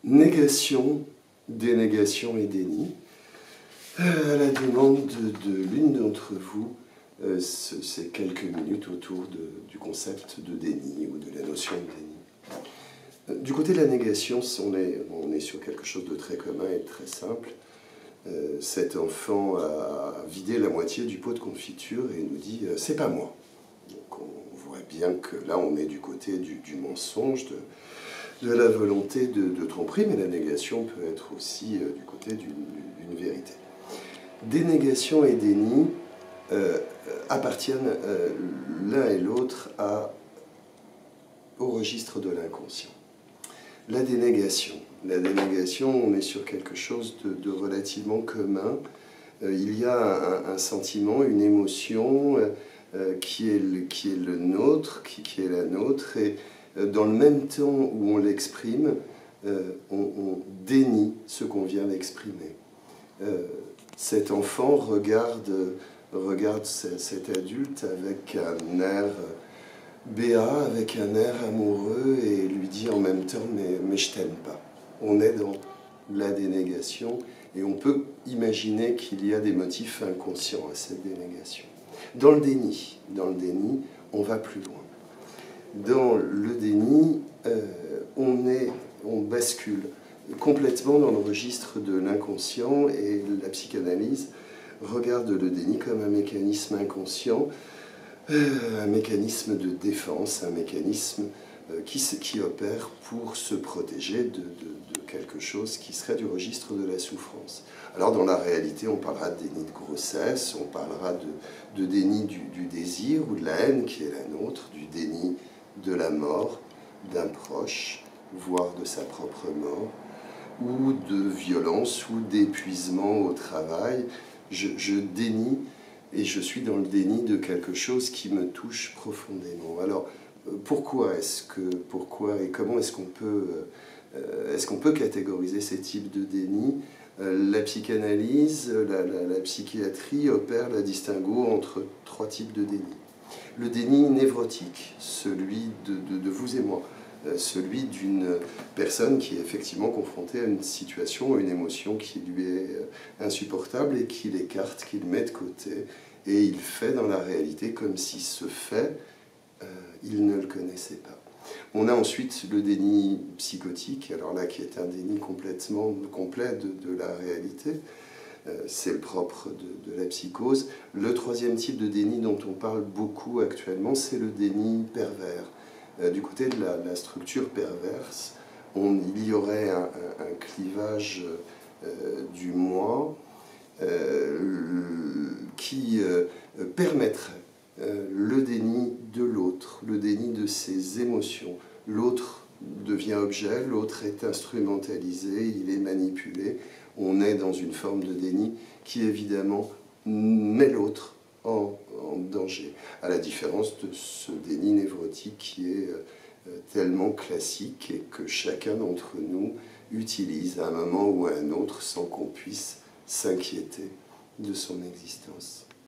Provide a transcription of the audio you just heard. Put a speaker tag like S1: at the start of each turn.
S1: Négation, dénégation et déni. À la demande de l'une d'entre vous, ces quelques minutes autour du concept de déni ou de la notion de déni. Du côté de la négation, on est sur quelque chose de très commun et de très simple. Cet enfant a vidé la moitié du pot de confiture et nous dit « c'est pas moi ». Donc on voit bien que là on est du côté du mensonge, de la volonté de tromperie, mais la négation peut être aussi du côté d'une vérité. Dénégation et déni appartiennent l'un et l'autre au registre de l'inconscient. La dénégation, on est sur quelque chose de relativement commun. Il y a un sentiment, une émotion qui est le nôtre, qui est la nôtre, et dans le même temps où on l'exprime, on dénie ce qu'on vient d'exprimer. Cet enfant regarde cet adulte avec un air béat, avec un air amoureux, et lui dit en même temps « mais je t'aime pas ». On est dans la dénégation, et on peut imaginer qu'il y a des motifs inconscients à cette dénégation. Dans le déni, on va plus loin. Dans le déni, on bascule complètement dans le registre de l'inconscient, et la psychanalyse regarde le déni comme un mécanisme inconscient, un mécanisme de défense, un mécanisme qui opère pour se protéger de quelque chose qui serait du registre de la souffrance. Alors dans la réalité, on parlera de déni de grossesse, on parlera de déni du désir ou de la haine qui est la nôtre, du déni de la mort d'un proche, voire de sa propre mort, ou de violence ou d'épuisement au travail. Je dénie, et je suis dans le déni de quelque chose qui me touche profondément. Alors, pourquoi et comment est-ce qu'on peut catégoriser ces types de déni? La psychanalyse, la psychiatrie opère la distinguo entre trois types de déni. Le déni névrotique, celui de vous et moi, celui d'une personne qui est effectivement confrontée à une situation, à une émotion qui lui est insupportable et qui l'écarte, qui le met de côté, et il fait dans la réalité comme si ce fait, il ne le connaissait pas. On a ensuite le déni psychotique, alors là qui est un déni complètement complet de la réalité. C'est le propre de la psychose. Le troisième type de déni dont on parle beaucoup actuellement, c'est le déni pervers. Du côté de la structure perverse, il y aurait un clivage du moi qui permettrait le déni de l'autre, le déni de ses émotions. L'autre devient objet, l'autre est instrumentalisé, il est manipulé. On est dans une forme de déni qui évidemment met l'autre en danger, à la différence de ce déni névrotique qui est tellement classique et que chacun d'entre nous utilise à un moment ou à un autre sans qu'on puisse s'inquiéter de son existence.